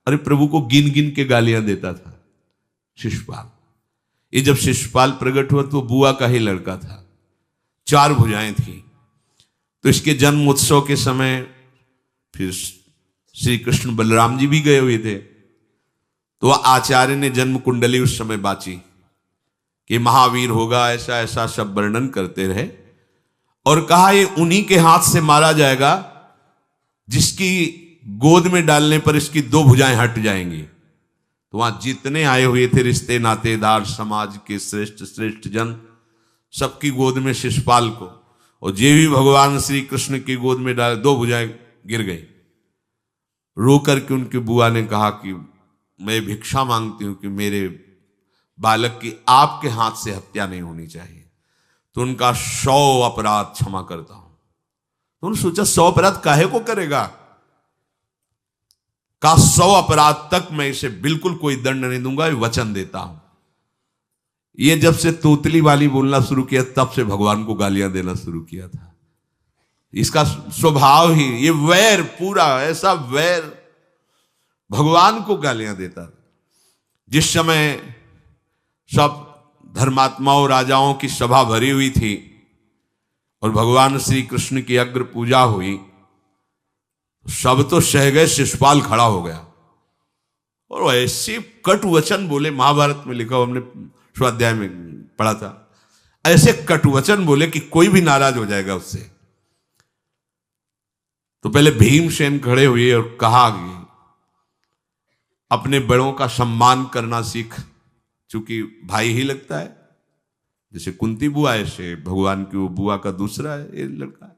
अरे प्रभु को गिन गिन के गालियां देता था शिशुपाल। ये जब शिशुपाल प्रकट हुआ तो बुआ का ही लड़का था, 4 भुजाएं थी। तो इसके जन्म उत्सव के समय फिर श्री कृष्ण बलराम जी भी गए हुए थे। तो आचार्य ने जन्म कुंडली उस समय बाची कि महावीर होगा, ऐसा ऐसा सब वर्णन करते रहे और कहा ये उन्हीं के हाथ से मारा जाएगा जिसकी गोद में डालने पर इसकी 2 भुजाएं हट जाएंगी। तो वहां जितने आए हुए थे रिश्ते नातेदार, समाज के श्रेष्ठ श्रेष्ठ जन, सबकी गोद में शिशुपाल को, और जे भी भगवान श्री कृष्ण की गोद में डाले 2 भुजाएं गिर गई। रो करके उनकी बुआ ने कहा कि मैं भिक्षा मांगती हूं कि मेरे बालक की आपके हाथ से हत्या नहीं होनी चाहिए, तो उनका 100 अपराध क्षमा करता हूं। तो उन्होंने सोचा 100 अपराध काहे को करेगा, का 100 अपराध तक मैं इसे बिल्कुल कोई दंड नहीं दूंगा, वचन देता हूं। ये जब से तोतली वाली बोलना शुरू किया तब से भगवान को गालियां देना शुरू किया था। इसका स्वभाव ही ये वैर, पूरा ऐसा वैर, भगवान को गालियां देता। जिस समय सब धर्मात्माओं राजाओं की सभा भरी हुई थी और भगवान श्री कृष्ण की अग्र पूजा हुई, सब तो सह गए, शिशुपाल खड़ा हो गया और ऐसे कट वचन बोले, महाभारत में लिखा, हमने स्वाध्याय में पढ़ा था, ऐसे कट वचन बोले कि कोई भी नाराज हो जाएगा उससे। तो पहले भीमसेन खड़े हुए और कहा कि अपने बड़ों का सम्मान करना सीख, चूंकि भाई ही लगता है, जैसे कुंती बुआ ऐसे भगवान की वो बुआ का दूसरा है, ये लड़का है,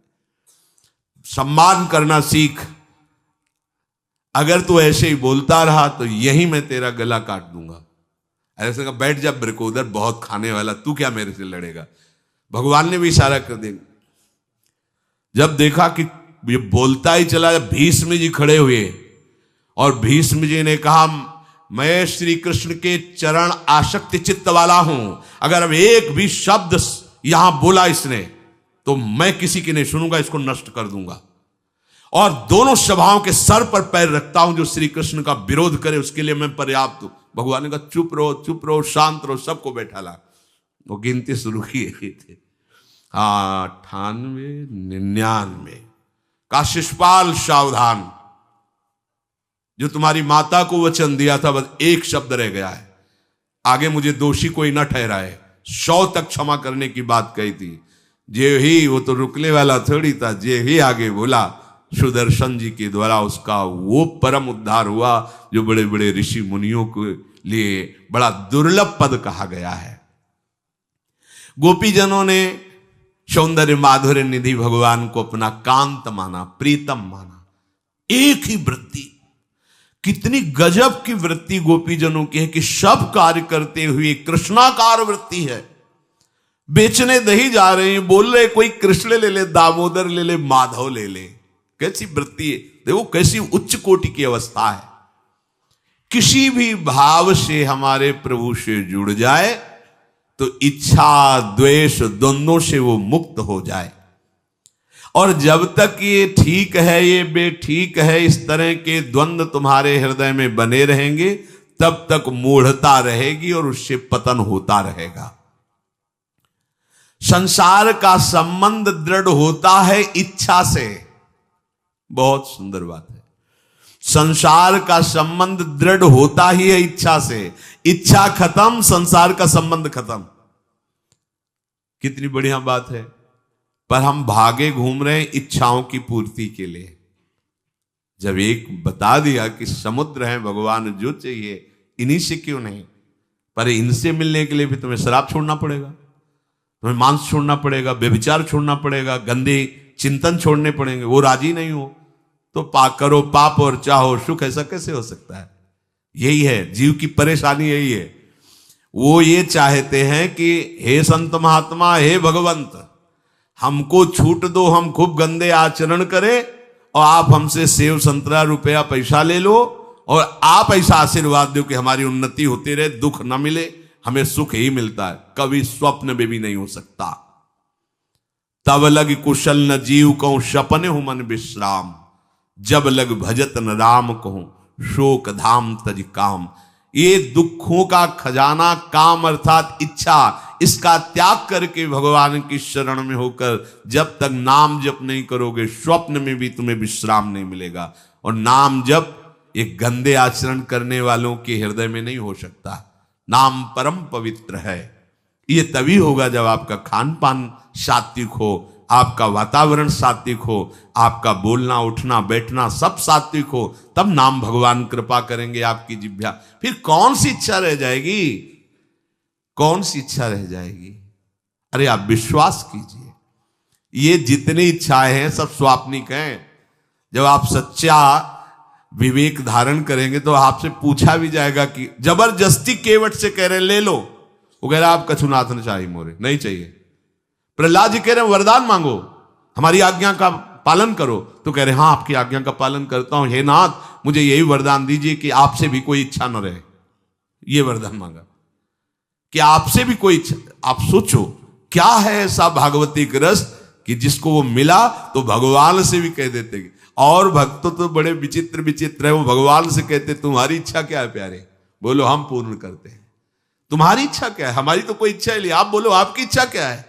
सम्मान करना सीख। अगर तू ऐसे ही बोलता रहा तो यही मैं तेरा गला काट दूंगा। ऐसे कहा बैठ जा ब्रकोदर, बहुत खाने वाला, तू क्या मेरे से लड़ेगा। भगवान ने भी इशारा कर दिया। जब देखा कि ये बोलता ही चला, भीष्म जी खड़े हुए और भीष्म जी ने कहा मैं श्री कृष्ण के चरण आसक्ति चित्त वाला हूं, अगर अब एक भी शब्द यहां बोला इसने तो मैं किसी की नहीं सुनूंगा, इसको नष्ट कर दूंगा। और दोनों सभाओं के सर पर पैर रखता हूं, जो श्री कृष्ण का विरोध करे उसके लिए मैं पर्याप्त हूं। भगवान ने कहा चुप रहो, शांत रहो, सबको बैठा ला। वो गिनती शुरू किए थे, 98, 99 का शिशुपाल सावधान, जो तुम्हारी माता को वचन दिया था बस एक शब्द रह गया है, आगे मुझे दोषी कोई न ठहराए। 100 तक क्षमा करने की बात कही थी। जे ही, वो तो रुकने वाला थोड़ी था, जे ही आगे बोला सुदर्शन जी के द्वारा उसका वो परम उद्धार हुआ जो बड़े बड़े ऋषि मुनियों के लिए बड़ा दुर्लभ पद कहा गया है। गोपीजनों ने सौंदर्य माधुर्य निधि भगवान को अपना कांत माना, प्रीतम माना। एक ही वृत्ति, कितनी गजब की वृत्ति गोपीजनों की है कि सब कार्य करते हुए कृष्णाकार वृत्ति है। बेचने दही जा रहे हैं, बोल रहे कोई कृष्ण ले ले, दामोदर ले ले, माधव ले ले। कैसी वृत्ति है, देखो कैसी उच्च कोटि की अवस्था है। किसी भी भाव से हमारे प्रभु से जुड़ जाए तो इच्छा द्वेष द्वंद्वों से वो मुक्त हो जाए। और जब तक ये ठीक है, ये बेठीक है, इस तरह के द्वंद्व तुम्हारे हृदय में बने रहेंगे, तब तक मूढ़ता रहेगी और उससे पतन होता रहेगा। संसार का संबंध दृढ़ होता है इच्छा से। बहुत सुंदर बात है, संसार का संबंध दृढ़ होता ही है इच्छा से। इच्छा खत्म, संसार का संबंध खत्म। कितनी बढ़िया बात है। पर हम भागे घूम रहे हैं इच्छाओं की पूर्ति के लिए। जब एक बता दिया कि समुद्र है भगवान, जो चाहिए इन्हीं से क्यों नहीं, पर इनसे मिलने के लिए भी तुम्हें शराब छोड़ना पड़ेगा, तुम्हें मांस छोड़ना पड़ेगा, व्यभिचार छोड़ना पड़ेगा, गंदे चिंतन छोड़ने पड़ेंगे। वो राजी नहीं हो तो करो पाप और चाहो सुख। ऐसा कैसे हो सकता है? यही है जीव की परेशानी, यही है। वो ये चाहते हैं कि हे संत महात्मा, हे भगवंत, हमको छूट दो, हम खूब गंदे आचरण करें और आप हमसे सेव संतरा रुपया पैसा ले लो और आप ऐसा आशीर्वाद दो कि हमारी उन्नति होती रहे, दुख न मिले, हमें सुख ही मिलता है। कभी स्वप्न में भी नहीं हो सकता। तब लग कुशल न जीव कहूं, सपने हूं मन विश्राम, जब लग भजत न राम कहूं, शोक धाम तज काम। ये दुखों का खजाना काम अर्थात इच्छा, इसका त्याग करके भगवान की शरण में होकर जब तक नाम जप नहीं करोगे, स्वप्न में भी तुम्हें विश्राम नहीं मिलेगा। और नाम जप एक गंदे आचरण करने वालों के हृदय में नहीं हो सकता। नाम परम पवित्र है। ये तभी होगा जब आपका खान पान सात्विक हो, आपका वातावरण सात्विक हो, आपका बोलना उठना बैठना सब सात्विक हो, तब नाम भगवान कृपा करेंगे आपकी जिह्वा। फिर कौन सी इच्छा रह जाएगी, कौन सी इच्छा रह जाएगी? अरे आप विश्वास कीजिए, ये जितनी इच्छाएं हैं सब स्वाप्निक हैं। जब आप सच्चा विवेक धारण करेंगे तो आपसे पूछा भी जाएगा कि जबरदस्ती केवट से कह रहे ले लो, वो कह रहा आप कछुनाथ न चाहिए मोरे, नहीं चाहिए। प्रहलाद जी कह रहे हैं वरदान मांगो, हमारी आज्ञा का पालन करो, तो कह रहे हाँ आपकी आज्ञा का पालन करता हूं, हे नाथ मुझे यही वरदान दीजिए कि आपसे भी कोई इच्छा न रहे। ये वरदान मांगा कि आपसे भी कोई इच्छा। आप सोचो क्या है ऐसा भागवतिक रस कि जिसको वो मिला तो भगवान से भी कह देते। और भक्त तो बड़े विचित्र विचित्र है, वो भगवान से कहते तुम्हारी इच्छा क्या है प्यारे, बोलो हम पूर्ण करते हैं। तुम्हारी इच्छा क्या है, हमारी तो कोई इच्छा ही नहीं, आप बोलो आपकी इच्छा क्या है,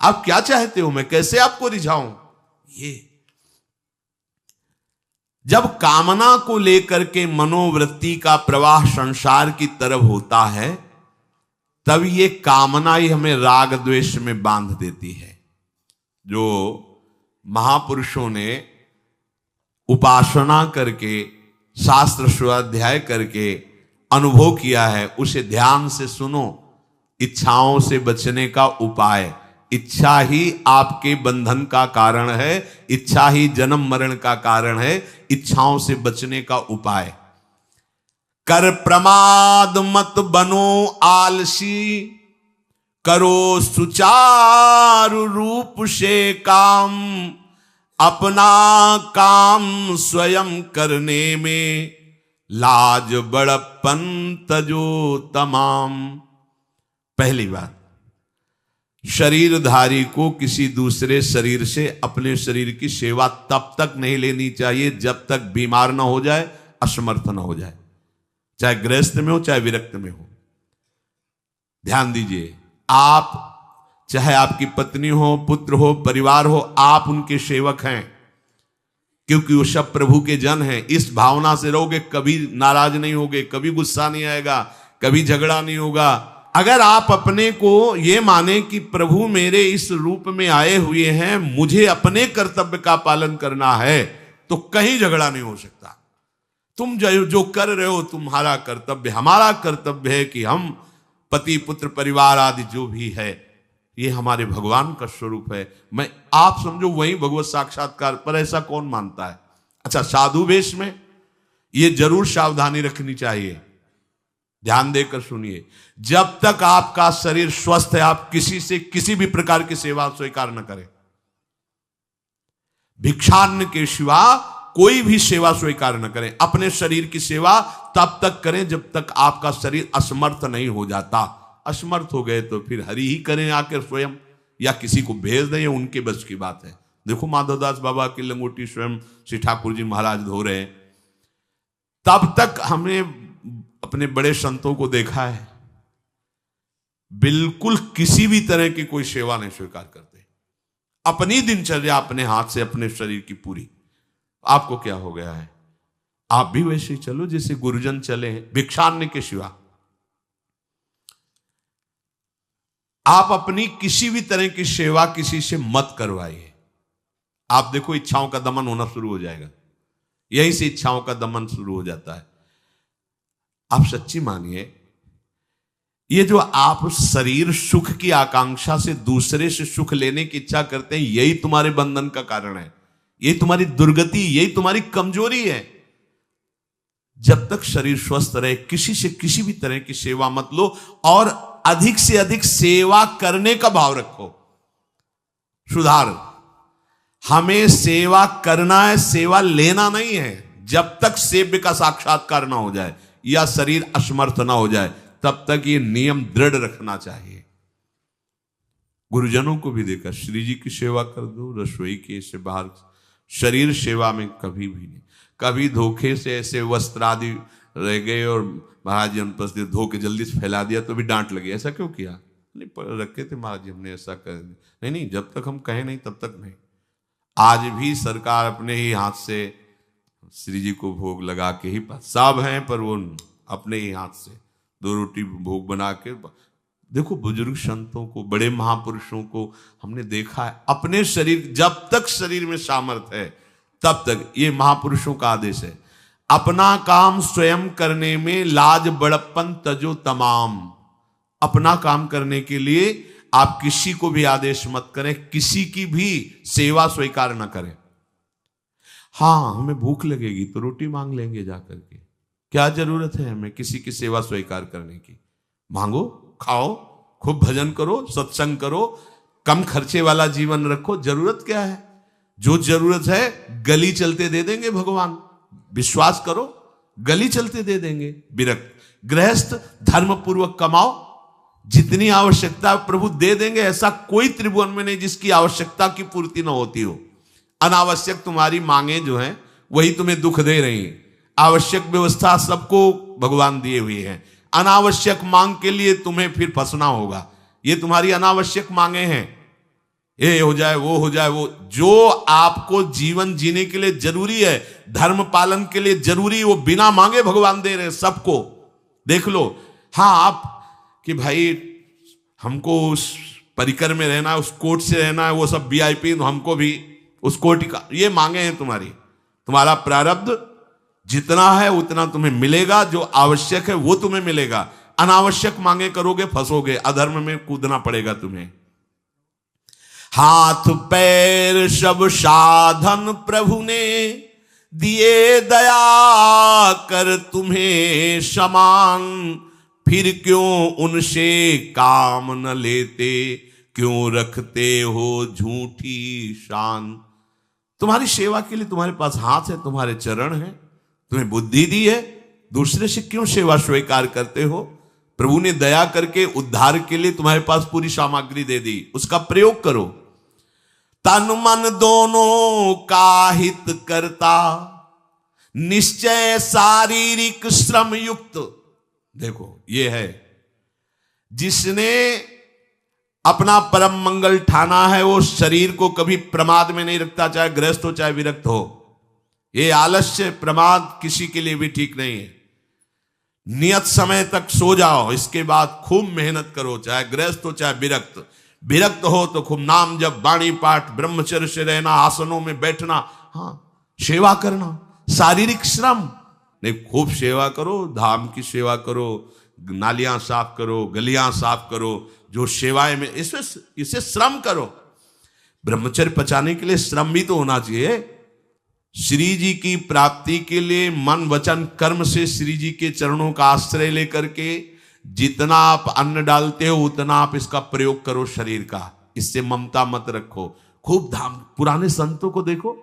आप क्या चाहते हो, मैं कैसे आपको रिझाऊं। ये जब कामना को लेकर के मनोवृत्ति का प्रवाह संसार की तरफ होता है, तब ये कामना ही हमें राग द्वेष में बांध देती है। जो महापुरुषों ने उपासना करके शास्त्र स्वाध्याय करके अनुभव किया है, उसे ध्यान से सुनो। इच्छाओं से बचने का उपाय, इच्छा ही आपके बंधन का कारण है, इच्छा ही जन्म मरण का कारण है। इच्छाओं से बचने का उपाय, कर प्रमाद मत बनो आलसी, करो सुचारु रूप से काम, अपना काम स्वयं करने में लाज बड़प्पन तजो तमाम। पहली बात, शरीरधारी को किसी दूसरे शरीर से अपने शरीर की सेवा तब तक नहीं लेनी चाहिए जब तक बीमार ना हो जाए, असमर्थ ना हो जाए, चाहे गृहस्थ में हो चाहे विरक्त में हो। ध्यान दीजिए, आप चाहे आपकी पत्नी हो, पुत्र हो, परिवार हो, आप उनके सेवक हैं, क्योंकि वो सब प्रभु के जन हैं। इस भावना से रहोगे, कभी नाराज नहीं होगे, कभी गुस्सा नहीं आएगा, कभी झगड़ा नहीं होगा। अगर आप अपने को ये माने कि प्रभु मेरे इस रूप में आए हुए हैं, मुझे अपने कर्तव्य का पालन करना है, तो कहीं झगड़ा नहीं हो सकता। तुम जो कर रहे हो तुम्हारा कर्तव्य, हमारा कर्तव्य है कि हम पति पुत्र परिवार आदि जो भी है, ये हमारे भगवान का स्वरूप है। मैं आप समझो वही भगवत साक्षात्कार, पर ऐसा कौन मानता है? अच्छा, साधु वेश में ये जरूर सावधानी रखनी चाहिए, ध्यान देकर सुनिए। जब तक आपका शरीर स्वस्थ है, आप किसी से किसी भी प्रकार की सेवा स्वीकार न करें। भिक्षान्न के सिवा कोई भी सेवा स्वीकार न करें। अपने शरीर की सेवा तब तक करें जब तक आपका शरीर असमर्थ नहीं हो जाता। असमर्थ हो गए तो फिर हरि ही करें आकर स्वयं, या किसी को भेज दें, उनके बस की बात है। देखो माधवदास बाबा की लंगोटी स्वयं श्री ठाकुर जी महाराज धो रहे हैं। तब तक हमने अपने बड़े संतों को देखा है, बिल्कुल किसी भी तरह की कोई सेवा नहीं स्वीकार करते। अपनी दिनचर्या अपने हाथ से, अपने शरीर की पूरी। आपको क्या हो गया है? आप भी वैसे ही चलो जैसे गुरुजन चले हैं, भिक्षान्न के सिवा। आप अपनी किसी भी तरह की सेवा किसी से मत करवाइए। आप देखो इच्छाओं का दमन होना शुरू हो जाएगा, यहीं से इच्छाओं का दमन शुरू हो जाता है। आप सच्ची मानिए, ये जो आप शरीर सुख की आकांक्षा से दूसरे से सुख लेने की इच्छा करते हैं, यही तुम्हारे बंधन का कारण है, यही तुम्हारी दुर्गति, यही तुम्हारी कमजोरी है। जब तक शरीर स्वस्थ रहे, किसी से किसी भी तरह की सेवा मत लो, और अधिक से अधिक सेवा करने का भाव रखो। सुधार, हमें सेवा करना है, सेवा लेना नहीं है। जब तक सेव्य का साक्षात्कार ना हो जाए या शरीर असमर्थ ना हो जाए, तब तक ये नियम दृढ़ रखना चाहिए। गुरुजनों को भी देखा, श्री जी की सेवा कर दो, रसोई के से बाहर, शरीर सेवा में कभी भी नहीं। कभी धोखे से ऐसे वस्त्र आदि रह गए और महाराज जी उन पर धो के जल्दी से फैला दिया तो भी डांट लगी, ऐसा क्यों किया? नहीं रखे थे महाराज जी, हमने ऐसा कर दिया। नहीं, जब तक हम कहें नहीं तब तक नहीं। आज भी सरकार अपने ही हाथ से श्री जी को भोग लगा के ही, सब हैं पर वो अपने ही हाथ से 2 रोटी भोग बना के। देखो बुजुर्ग संतों को, बड़े महापुरुषों को हमने देखा है अपने शरीर, जब तक शरीर में सामर्थ्य है तब तक, ये महापुरुषों का आदेश है, अपना काम स्वयं करने में लाज बड़प्पन तजो तमाम। अपना काम करने के लिए आप किसी को भी आदेश मत करें, किसी की भी सेवा स्वीकार न करें। हाँ, हमें भूख लगेगी तो रोटी मांग लेंगे जाकर के, क्या जरूरत है हमें किसी की सेवा स्वीकार करने की? मांगो, खाओ, खूब भजन करो, सत्संग करो, कम खर्चे वाला जीवन रखो। जरूरत क्या है? जो जरूरत है गली चलते दे देंगे भगवान, विश्वास करो, गली चलते दे देंगे। विरक्त गृहस्थ धर्म पूर्वक कमाओ, जितनी आवश्यकता प्रभु दे देंगे। ऐसा कोई त्रिभुवन में नहीं जिसकी आवश्यकता की पूर्ति न होती हो। अनावश्यक तुम्हारी मांगे जो हैं वही तुम्हें दुख दे रही हैं। आवश्यक व्यवस्था सबको भगवान दिए हुए हैं, अनावश्यक मांग के लिए तुम्हें फिर फंसना होगा। ये तुम्हारी अनावश्यक मांगे हैं, ये हो जाए, वो हो जाए, वो जो आपको जीवन जीने के लिए जरूरी है, धर्म पालन के लिए जरूरी, वो बिना मांगे भगवान दे रहे हैं सबको। देख लो। हाँ, आप कि भाई हमको उस परिकर में रहना है, उस कोर्ट से रहना है, वो सब VIP, तो हमको भी उस कोर्ट का, ये मांगे हैं तुम्हारी। तुम्हारा प्रारब्ध जितना है उतना तुम्हें मिलेगा, जो आवश्यक है वो तुम्हें मिलेगा। अनावश्यक मांगे करोगे फंसोगे, अधर्म में कूदना पड़ेगा तुम्हें। हाथ पैर सब साधन प्रभु ने दिए, दया कर तुम्हें समान, फिर क्यों उनसे काम न लेते, क्यों रखते हो झूठी शान। तुम्हारी सेवा के लिए तुम्हारे पास हाथ है, तुम्हारे चरण है, तुम्हें बुद्धि दी है, दूसरे से क्यों सेवा स्वीकार करते हो? प्रभु ने दया करके उद्धार के लिए तुम्हारे पास पूरी सामग्री दे दी, उसका प्रयोग करो। तन मन दोनों का हित करता, निश्चय शारीरिक श्रम युक्त। देखो ये है, जिसने अपना परम मंगल ठाना है वो शरीर को कभी प्रमाद में नहीं रखता, चाहे गृहस्थ हो चाहे विरक्त हो। ये आलस्य प्रमाद किसी के लिए भी ठीक नहीं है। नियत समय तक सो जाओ, इसके बाद खूब मेहनत करो, चाहे गृहस्थ हो चाहे विरक्त। विरक्त हो तो खूब नाम जप, वाणी पाठ, ब्रह्मचर्य से रहना, आसनों में बैठना, हाँ सेवा करना, शारीरिक श्रम नहीं, खूब सेवा करो, धाम की सेवा करो, नालियां साफ करो, गलियां साफ करो, जो सेवाएं में इसे श्रम करो। ब्रह्मचर्य पचाने के लिए श्रम भी तो होना चाहिए। श्री जी की प्राप्ति के लिए मन वचन कर्म से श्री जी के चरणों का आश्रय लेकर के जितना आप अन्न डालते हो उतना आप इसका प्रयोग करो शरीर का। इससे ममता मत रखो। खूब धाम, पुराने संतों को देखो,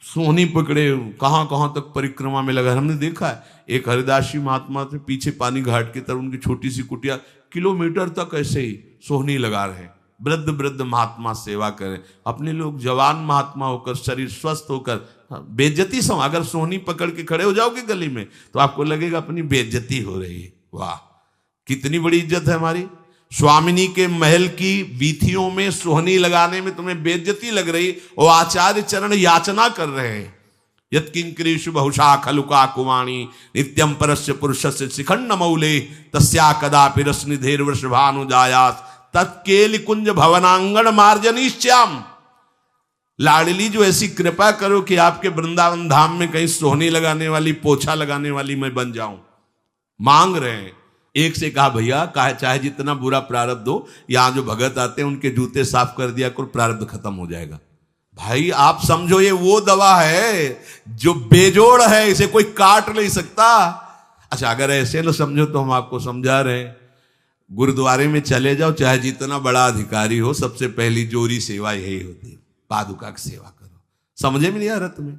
सोहनी पकड़े कहां कहां तक परिक्रमा में लगा। हमने देखा है एक हरिदासी महात्मा थे, पीछे पानी घाट की तरफ उनकी छोटी सी कुटिया, किलोमीटर तक ऐसे ही सोहनी लगा रहे। वृद्ध वृद्ध महात्मा सेवा करें। अपने लोग जवान महात्मा होकर, शरीर स्वस्थ होकर, बेइज्जती सम, अगर सोहनी पकड़ के खड़े हो जाओगे गली में तो आपको लगेगा अपनी बेइज्जती हो रही है। वाह, कितनी बड़ी इज्जत है हमारी। स्वामिनी के महल की वीथियों में सोहनी लगाने में तुम्हें बेइज्जती लग रही, और आचार्य चरण याचना कर रहे हैं। यत् किंकरीषु बहुशा खलुका कुवाणी नित्यम परस्य पुरुषस्य शिखंड मौले तस्या कदापि रसनिधेर वृषभानुजायास तत्केलि कुंज भवनांगण मार्जनीश्याम। लाडली जो ऐसी कृपा करो कि आपके वृंदावन धाम में कहीं सोहनी लगाने वाली, पोछा लगाने वाली मैं बन जाऊं। मांग रहे हैं। एक से कहा भैया चाहे जितना बुरा प्रारब्ध हो, यहां जो भगत आते हैं उनके जूते साफ कर दिया करो, प्रारब्ध खत्म हो जाएगा। भाई आप समझो ये वो दवा है जो बेजोड़ है, इसे कोई काट नहीं सकता। अच्छा अगर ऐसे न समझो तो हम आपको समझा रहे हैं। गुरुद्वारे में चले जाओ, चाहे जितना बड़ा अधिकारी हो, सबसे पहली जोरी सेवा यही होती है, पादुका की सेवा करो। समझे में नहीं आ रहा तुम्हें?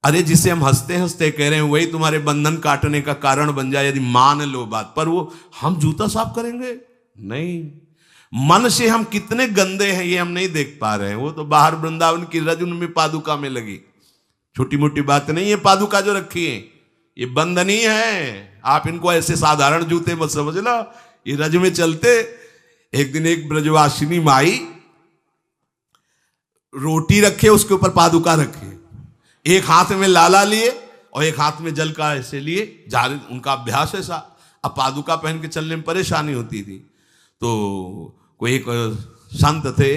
अरे जिसे हम हंसते हंसते कह रहे हैं वही तुम्हारे बंधन काटने का कारण बन जाए, यदि मान लो बात। पर वो हम जूता साफ करेंगे नहीं। मन से हम कितने गंदे हैं ये हम नहीं देख पा रहे हैं। वो तो बाहर वृंदावन की रज उनमें पादुका में लगी। छोटी मोटी बात नहीं है। पादुका जो रखी है ये बंधनी है, आप इनको ऐसे साधारण जूते मत समझना, ये रज में चलते। एक दिन एक ब्रजवासिनी माई रोटी रखे, उसके ऊपर पादुका रखे, एक हाथ में लाला लिए और एक हाथ में जल का ऐसे लिए जा रहे, उनका अभ्यास ऐसा। अब पादुका पहन के चलने में परेशानी होती थी, तो कोई एक संत थे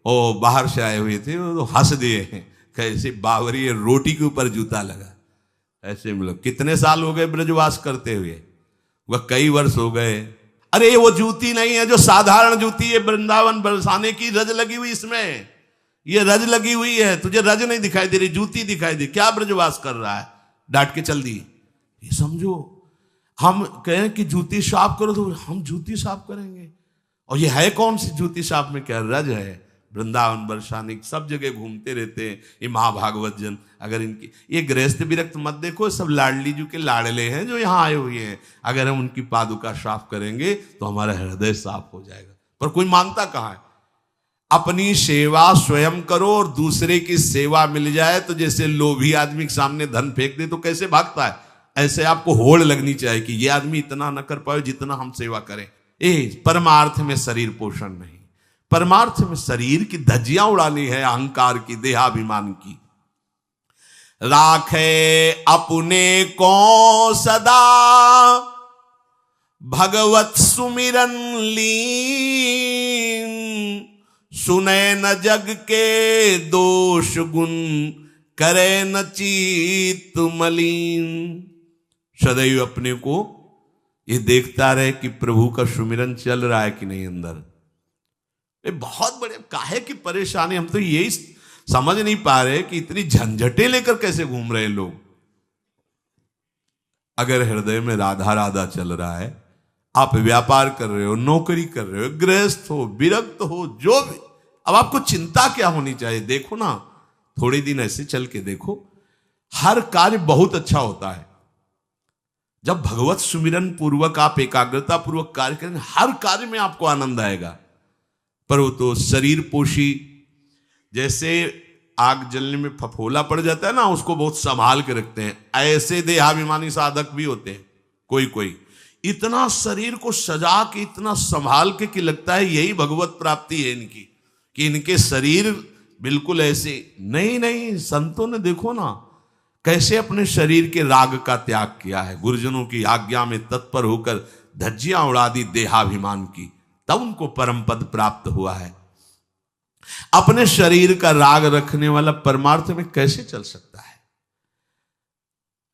और बाहर से आए हुए थे, वो हंस दिए कैसे बावरी रोटी के ऊपर जूता लगा। ऐसे मतलब कितने साल हो गए ब्रजवास करते हुए, वह कई वर्ष हो गए। अरे वो जूती नहीं है जो साधारण जूती है, वृंदावन बरसाने की रज लगी हुई, इसमें ये रज लगी हुई है, तुझे रज नहीं दिखाई दे रही, जूती दिखाई दे, क्या ब्रजवास कर रहा है, डांट के चल दी। ये समझो, हम कहें कि जूती साफ करो तो हम जूती साफ करेंगे, और ये है कौन सी जूती साफ में, क्या रज है। वृंदावन बरसाने सब जगह घूमते रहते हैं ये महाभागवत जन। अगर इनकी ये गृहस्थ विरक्त मत देखो, सब लाडली जी के लाडले हैं जो यहाँ आए हुए हैं। अगर हम उनकी पादुका साफ करेंगे तो हमारा हृदय साफ हो जाएगा, पर कोई मानता कहाँ है। अपनी सेवा स्वयं करो और दूसरे की सेवा मिल जाए तो जैसे लोभी आदमी के सामने धन फेंक दे तो कैसे भागता है, ऐसे आपको होड़ लगनी चाहिए कि ये आदमी इतना न कर पाए जितना हम सेवा करें। परमार्थ में शरीर पोषण नहीं, परमार्थ में शरीर की धज्जियां उड़ानी है, अहंकार की, देहाभिमान की। राखे अपने को सदा भगवत सुमिरन लीन, सुने न जग के दोष गुण, करे न चित्त मलिन। सदैव अपने को ये देखता रहे कि प्रभु का सुमिरन चल रहा है कि नहीं अंदर। ये बहुत बड़े काहे की परेशानी, हम तो यही समझ नहीं पा रहे कि इतनी झंझटें लेकर कैसे घूम रहे लोग। अगर हृदय में राधा राधा चल रहा है, आप व्यापार कर रहे हो, नौकरी कर रहे हो, गृहस्थ हो, विरक्त हो, जो भी, अब आपको चिंता क्या होनी चाहिए। देखो ना, थोड़े दिन ऐसे चल के देखो, हर कार्य बहुत अच्छा होता है जब भगवत सुमिरन पूर्वक आप एकाग्रता पूर्वक कार्य करेंगे, हर कार्य में आपको आनंद आएगा। पर वो तो शरीर पोषी, जैसे आग जलने में फफोला पड़ जाता है ना, उसको बहुत संभाल के रखते हैं, ऐसे देहाभिमानी साधक भी होते हैं। कोई कोई इतना शरीर को सजा के, इतना संभाल के कि लगता है यही भगवत प्राप्ति है इनकी, कि इनके शरीर बिल्कुल ऐसे नहीं। संतों ने देखो ना कैसे अपने शरीर के राग का त्याग किया है, गुरुजनों की आज्ञा में तत्पर होकर धज्जियां उड़ा दी देहाभिमान की, तब उनको परम पद प्राप्त हुआ है। अपने शरीर का राग रखने वाला परमार्थ में कैसे चल सकता है।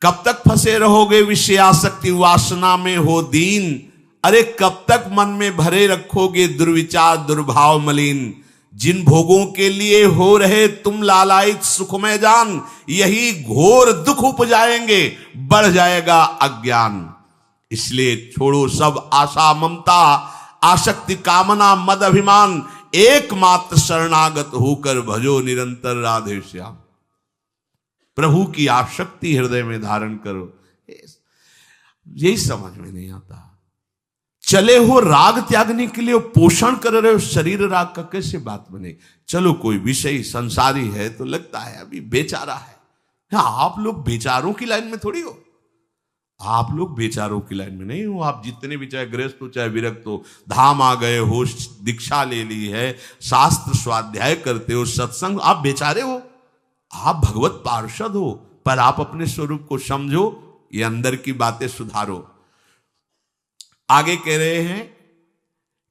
कब तक फंसे रहोगे विषयासक्ति वासना में हो दीन, अरे कब तक मन में भरे रखोगे दुर्विचार दुर्भाव मलिन। जिन भोगों के लिए हो रहे तुम लालायित सुखमय जान, यही घोर दुख उपजाएंगे, बढ़ जाएगा अज्ञान। इसलिए छोड़ो सब आशा ममता आसक्ति कामना मद अभिमान, एकमात्र शरणागत होकर भजो निरंतर राधे श्याम। प्रभु की आसक्ति हृदय में धारण करो, यही समझ में नहीं आता। चले हो राग त्यागने के लिए, पोषण कर रहे हो शरीर राग का, कैसे बात बने। चलो कोई विषय संसारी है तो लगता है अभी बेचारा है। आप लोग बेचारों की लाइन में थोड़ी हो, आप लोग बेचारों की लाइन में नहीं हो। आप जितने भी, चाहे गृहस्थ हो चाहे विरक्त हो, धाम आ गए हो, दीक्षा ले ली है, शास्त्र स्वाध्याय करते हो, सत्संग, आप बेचारे हो, आप भगवत पार्षद हो। पर आप अपने स्वरूप को समझो, ये अंदर की बातें सुधारो। आगे कह रहे हैं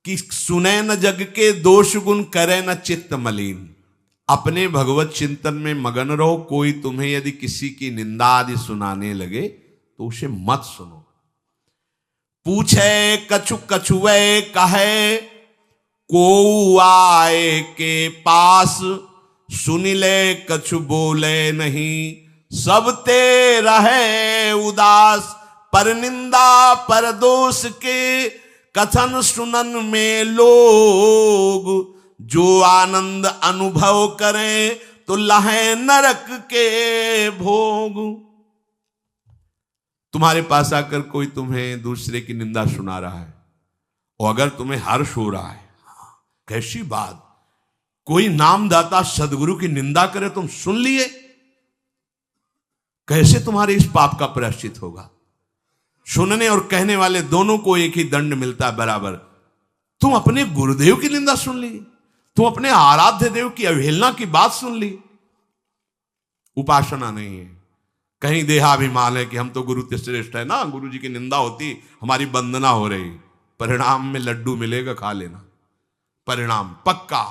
कि सुने न जग के दोष गुण, करे न चित्त मलिन। अपने भगवत चिंतन में मगन रहो। कोई तुम्हें यदि किसी की निंदा आदि सुनाने लगे तो उसे मत सुनो। पूछे कछु कछुए कहे, को आए के पास, सुन ले कछु बोले नहीं, सब ते रहे उदास। पर निंदा पर दोष के कथन सुनन में लोग, जो आनंद अनुभव करें तो लहे नरक के भोग। तुम्हारे पास आकर कोई तुम्हें दूसरे की निंदा सुना रहा है और अगर तुम्हें हर्ष हो रहा है, कैसी बात, कोई नामदाता सदगुरु की निंदा करे, तुम सुन लिए, कैसे तुम्हारे इस पाप का प्रायश्चित होगा? सुनने और कहने वाले दोनों को एक ही दंड मिलता है बराबर। तुम अपने गुरुदेव की निंदा सुन ली, तुम अपने आराध्य देव की अवहेलना की बात सुन ली। उपासना नहीं है, कहीं देहाभिमान है कि हम तो गुरु श्रेष्ठ है ना, गुरु जी की निंदा होती हमारी वंदना हो रही। परिणाम में लड्डू मिलेगा, खा लेना, परिणाम पक्का।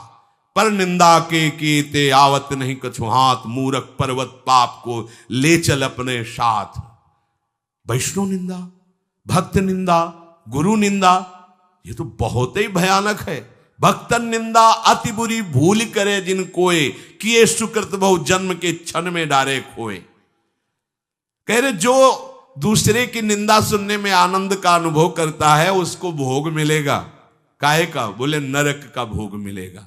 पर निंदा के कीते आवत नहीं कछु हाथ, मूरख पर्वत पाप को ले चल अपने साथ। वैष्णव निंदा, भक्त निंदा, गुरु निंदा, ये तो बहुत ही भयानक है। भक्तन निंदा अति बुरी भूल करे जिन कोय, किए सुकृत बहु जन्म के क्षण में डारे खोए। कह रहे जो दूसरे की निंदा सुनने में आनंद का अनुभव करता है उसको भोग मिलेगा। काहे का? बोले नरक का भोग मिलेगा।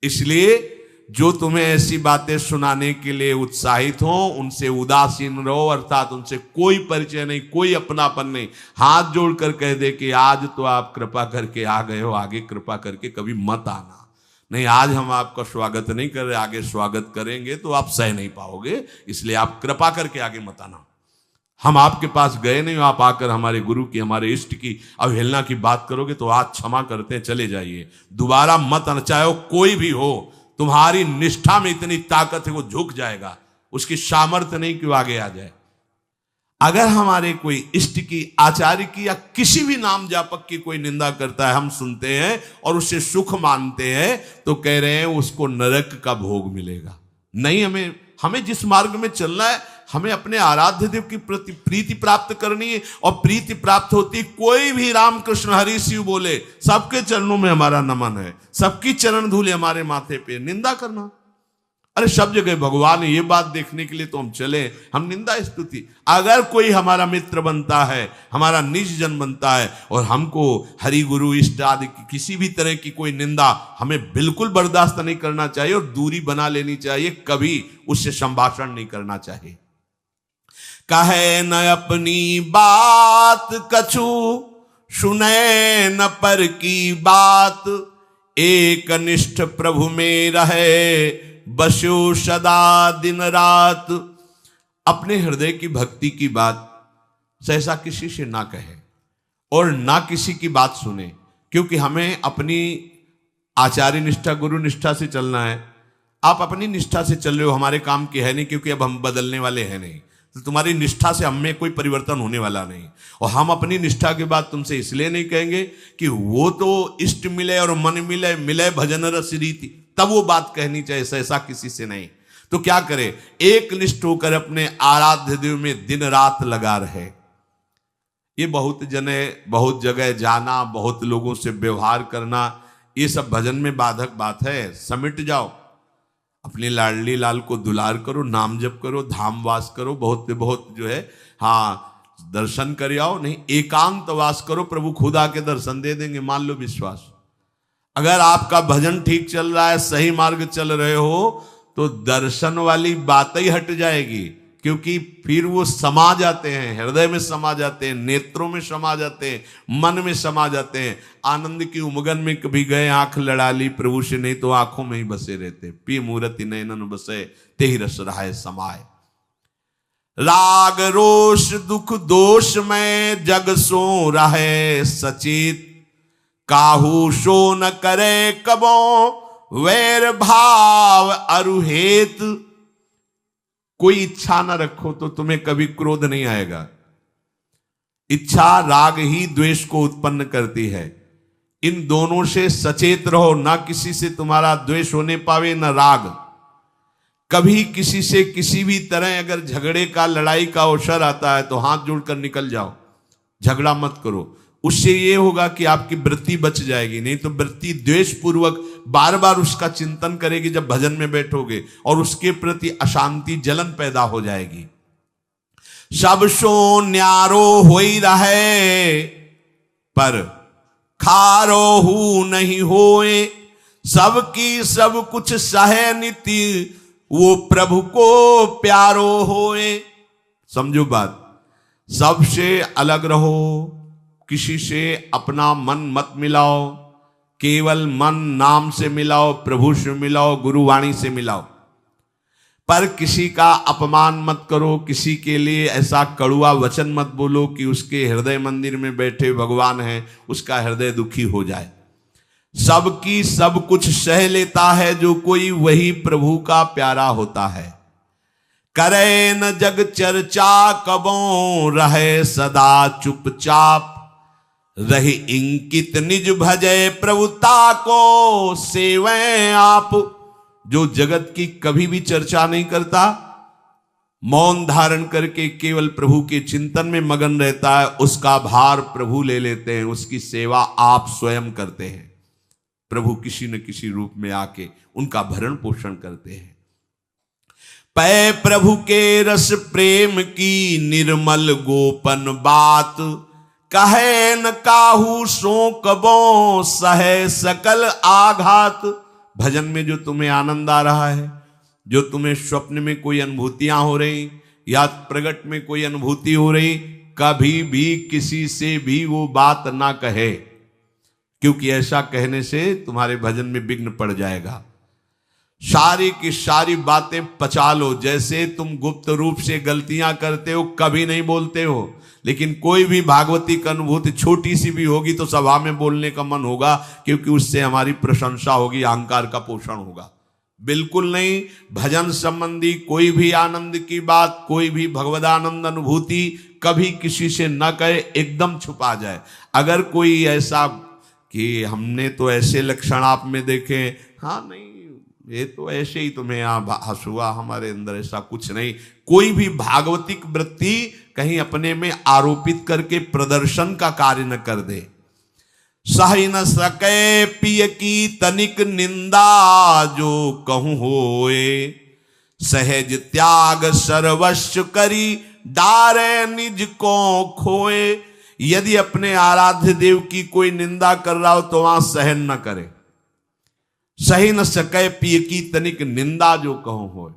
इसलिए जो तुम्हें ऐसी बातें सुनाने के लिए उत्साहित हो उनसे उदासीन रहो, अर्थात उनसे कोई परिचय नहीं, कोई अपनापन नहीं। हाथ जोड़कर कह दे कि आज तो आप कृपा करके आ गए हो, आगे कृपा करके कभी मत आना। नहीं, आज हम आपका स्वागत नहीं कर रहे, आगे स्वागत करेंगे तो आप सह नहीं पाओगे, इसलिए आप कृपा करके आगे मत आना। हम आपके पास गए नहीं, आप आकर हमारे गुरु की, हमारे इष्ट की अवहेलना की बात करोगे तो आज क्षमा करते हैं, चले जाइए, दोबारा मत आना। चाहे वो कोई भी हो, तुम्हारी निष्ठा में इतनी ताकत है वो झुक जाएगा, उसकी सामर्थ्य नहीं कि वो आगे आ जाए। अगर हमारे कोई इष्ट की, आचार्य की या किसी भी नाम जापक की कोई निंदा करता है, हम सुनते हैं और उससे सुख मानते हैं, तो कह रहे हैं उसको नरक का भोग मिलेगा। नहीं, हमें जिस मार्ग में चलना है, हमें अपने आराध्य देव की प्रति प्रीति प्राप्त करनी है। और प्रीति प्राप्त होती, कोई भी राम कृष्ण हरि शिव बोले, सबके चरणों में हमारा नमन है, सबकी चरण धूले हमारे माथे पे। निंदा करना, अरे सब जगह भगवान है, ये बात देखने के लिए तो हम चले, हम निंदा स्तुति। अगर कोई हमारा मित्र बनता है, हमारा निज जन बनता है और हमको हरि गुरु इष्ट आदि की किसी भी तरह की कोई निंदा, हमें बिल्कुल बर्दाश्त नहीं करना चाहिए और दूरी बना लेनी चाहिए, कभी उससे संभाषण नहीं करना चाहिए। कहे न अपनी बात कछु, सुने न पर की बात, एक निष्ठ प्रभु में रहे, बसो सदा दिन रात। अपने हृदय की भक्ति की बात सहसा किसी से ना कहे और ना किसी की बात सुने, क्योंकि हमें अपनी आचार्य निष्ठा, गुरु निष्ठा से चलना है। आप अपनी निष्ठा से चल रहे हो, हमारे काम की है नहीं, क्योंकि अब हम बदलने वाले हैं नहीं, तो तुम्हारी निष्ठा से हम में कोई परिवर्तन होने वाला नहीं। और हम अपनी निष्ठा के बाद तुमसे इसलिए नहीं कहेंगे कि वो तो इष्ट मिले और मन मिले, मिले भजन रस रीति, तब वो बात कहनी चाहिए, ऐसा किसी से नहीं। तो क्या करे, एक निष्ठ होकर अपने आराध्य देव में दिन रात लगा रहे। ये बहुत जगह जाना, बहुत लोगों से व्यवहार करना, ये सब भजन में बाधक बात है। समिट जाओ, अपने लाडली लाल को दुलार करो, नाम जप करो, धाम वास करो, बहुत बहुत जो है, हाँ, दर्शन कर आओ। नहीं, एकांत वास करो, प्रभु खुद आके दर्शन दे देंगे, मान लो विश्वास। अगर आपका भजन ठीक चल रहा है, सही मार्ग चल रहे हो, तो दर्शन वाली बात ही हट जाएगी, क्योंकि फिर वो समा जाते हैं, हृदय में समा जाते हैं, नेत्रों में समा जाते हैं, मन में समा जाते हैं। आनंद की उमगन में कभी गए, आंख लड़ा ली प्रभु से, नहीं तो आंखों में ही बसे रहते। पी मूर्ति नयनन बसे, ते ही रस रहाए समाए। राग रोष दुख दोष में जग सो रहे सचेत, काहू सो न करे कबो वैर भाव अरुहेत। कोई इच्छा न रखो तो तुम्हें कभी क्रोध नहीं आएगा। इच्छा राग ही द्वेष को उत्पन्न करती है। इन दोनों से सचेत रहो, ना किसी से तुम्हारा द्वेष होने पावे न राग। कभी किसी से किसी भी तरह अगर झगड़े का, लड़ाई का अवसर आता है तो हाथ जोड़कर निकल जाओ, झगड़ा मत करो। उससे ये होगा कि आपकी वृत्ति बच जाएगी, नहीं तो वृत्ति द्वेष पूर्वक बार बार उसका चिंतन करेगी जब भजन में बैठोगे, और उसके प्रति अशांति, जलन पैदा हो जाएगी। सब सो न्यारो होई रहे, पर खारो हु नहीं होए, सबकी सब कुछ सहे नीति, वो प्रभु को प्यारो होए। समझो बात, सबसे अलग रहो, किसी से अपना मन मत मिलाओ, केवल मन नाम से मिलाओ, प्रभु से मिलाओ, गुरुवाणी से मिलाओ। पर किसी का अपमान मत करो, किसी के लिए ऐसा कड़ुआ वचन मत बोलो कि उसके हृदय मंदिर में बैठे भगवान हैं, उसका हृदय दुखी हो जाए। सबकी सब कुछ सह लेता है जो कोई, वही प्रभु का प्यारा होता है। करे न जग चर्चा कबों, रहे सदा चुपचाप, रही इंकित निज भजय प्रभुता को सेवें आप। जो जगत की कभी भी चर्चा नहीं करता, मौन धारण करके केवल प्रभु के चिंतन में मगन रहता है, उसका भार प्रभु ले लेते हैं, उसकी सेवा आप स्वयं करते हैं। प्रभु किसी न किसी रूप में आके उनका भरण पोषण करते हैं। पै प्रभु के रस प्रेम की निर्मल गोपन बात, कहे न काहू सो कबों, सहे सकल आघात। भजन में जो तुम्हें आनंद आ रहा है, जो तुम्हें स्वप्न में कोई अनुभूतियां हो रही या प्रगट में कोई अनुभूति हो रही, कभी भी किसी से भी वो बात ना कहे, क्योंकि ऐसा कहने से तुम्हारे भजन में विघ्न पड़ जाएगा। सारी की सारी बातें पचा लो। जैसे तुम गुप्त रूप से गलतियां करते हो, कभी नहीं बोलते हो, लेकिन कोई भी भागवती की अनुभूति छोटी सी भी होगी तो सभा में बोलने का मन होगा, क्योंकि उससे हमारी प्रशंसा होगी, अहंकार का पोषण होगा। बिल्कुल नहीं। भजन संबंधी कोई भी आनंद की बात, कोई भी भगवदानंद अनुभूति कभी किसी से न कहे, एकदम छुपा जाए। अगर कोई ऐसा कि हमने तो ऐसे लक्षण आप में देखे, हाँ नहीं ये तो ऐसे ही तुम्हें यहाँ हंसुआ, हमारे अंदर ऐसा कुछ नहीं। कोई भी भागवतिक वृत्ति कहीं अपने में आरोपित करके प्रदर्शन का कार्य न कर दे। सही न सके पिय की तनिक निंदा, जो कहूं होए सहज त्याग सर्वस्व करी, डारे निज को खोए। यदि अपने आराध्य देव की कोई निंदा कर रहा हो तो वहां सहन न करे। सही न सके पिय की तनिक निंदा, जो कहूं होए।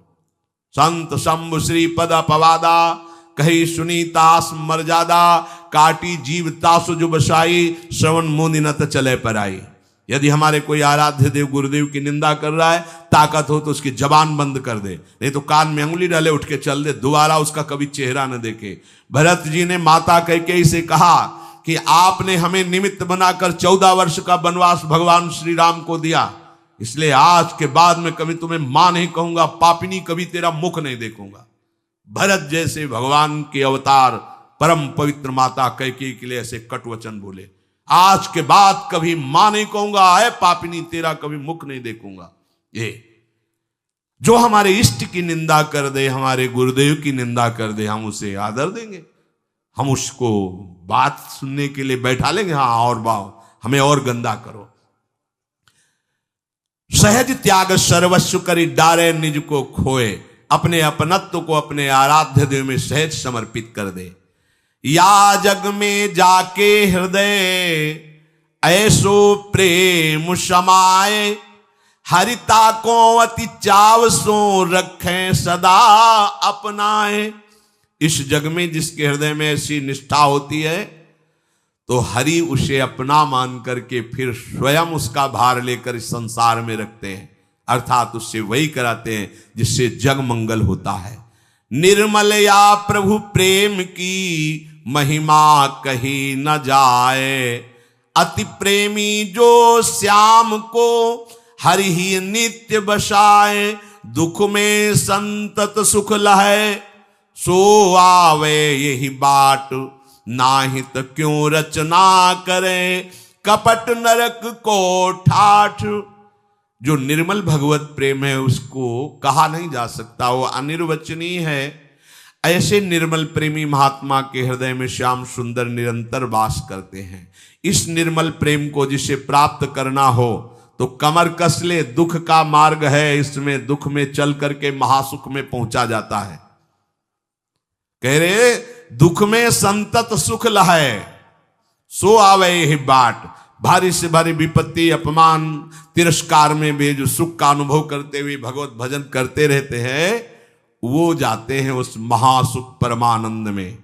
संत शंभु श्री पद अपवादा, कही सुनी तास मर्यादा, काटी जीव तासु जो बसाई, श्रवण मुनि न चले पर आई। यदि हमारे कोई आराध्य देव गुरुदेव की निंदा कर रहा है, ताकत हो तो उसकी जबान बंद कर दे, नहीं तो कान में अंगुली डाले उठ के चल दे, दोबारा उसका कभी चेहरा न देखे। भरत जी ने माता कैकेयी से कहा कि आपने हमें निमित्त बनाकर 14 वर्ष का वनवास भगवान श्री राम को दिया, इसलिए आज के बाद में कभी तुम्हें मां नहीं कहूंगा, पापिनी कभी तेरा मुख नहीं देखूंगा। भरत जैसे भगवान के अवतार परम पवित्र माता कैकेयी के लिए ऐसे कट वचन बोले, आज के बाद कभी मां नहीं कहूंगा, है पापिनी तेरा कभी मुख नहीं देखूंगा। ये जो हमारे इष्ट की निंदा कर दे, हमारे गुरुदेव की निंदा कर दे, हम उसे आदर देंगे, हम उसको बात सुनने के लिए बैठा लेंगे। हाँ और बाओ, हमें और गंदा करो। सहज त्याग सर्वस्व करी, डारे निज को खोए। अपने अपनत्व को अपने आराध्य देव में सहज समर्पित कर दे। या जग में जाके हृदय ऐसो प्रेम समाए, हरिता को अति चाव सो रखें सदा अपनाए। इस जग में जिसके हृदय में ऐसी निष्ठा होती है, तो हरि उसे अपना मान करके फिर स्वयं उसका भार लेकर इस संसार में रखते हैं, अर्थात उससे वही कराते हैं जिससे जग मंगल होता है। निर्मल या प्रभु प्रेम की महिमा कही न जाए, अति प्रेमी जो श्याम को हरि ही नित्य बसाए। दुख में संतत सुख लहे, सो आवे यही बाट, नाहित क्यों रचना करे, कपट नरक को ठाठ। जो निर्मल भगवत प्रेम है उसको कहा नहीं जा सकता, वो अनिर्वचनीय है। ऐसे निर्मल प्रेमी महात्मा के हृदय में श्याम सुंदर निरंतर वास करते हैं। इस निर्मल प्रेम को जिसे प्राप्त करना हो तो कमर कस ले, दुख का मार्ग है, इसमें दुख में चल करके महासुख में पहुंचा जाता है। कह रहे दुख में संतत सुख लहे, सो आवे यही बाट। भारी से भारी विपत्ति, अपमान, तिरस्कार में भी जो सुख का अनुभव करते हुए भगवत भजन करते रहते हैं, वो जाते हैं उस महासुख परमानंद में।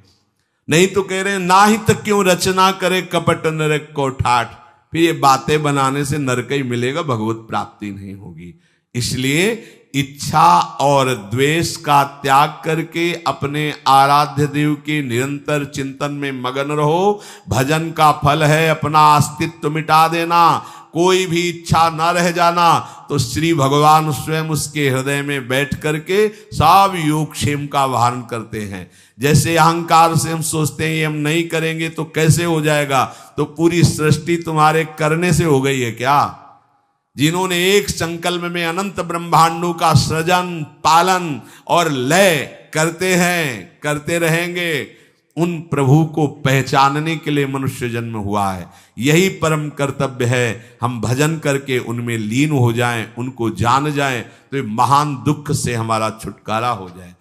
नहीं तो कह रहे हैं नाहित क्यों रचना करे, कपट नरक को ठाठ। फिर ये बातें बनाने से नरक ही मिलेगा, भगवत प्राप्ति नहीं होगी। इसलिए इच्छा और द्वेष का त्याग करके अपने आराध्य देव के निरंतर चिंतन में मगन रहो। भजन का फल है अपना अस्तित्व मिटा देना, कोई भी इच्छा न रह जाना। तो श्री भगवान स्वयं उसके हृदय में बैठ करके सब योगक्षेम का वाहन करते हैं। जैसे अहंकार से हम सोचते हैं ये हम नहीं करेंगे तो कैसे हो जाएगा, तो पूरी सृष्टि तुम्हारे करने से हो गई है क्या? जिन्होंने एक संकल्प में अनंत ब्रह्मांडों का सृजन, पालन और लय करते हैं, करते रहेंगे, उन प्रभु को पहचानने के लिए मनुष्य जन्म हुआ है। यही परम कर्तव्य है, हम भजन करके उनमें लीन हो जाएं, उनको जान जाएं, तो महान दुख से हमारा छुटकारा हो जाए।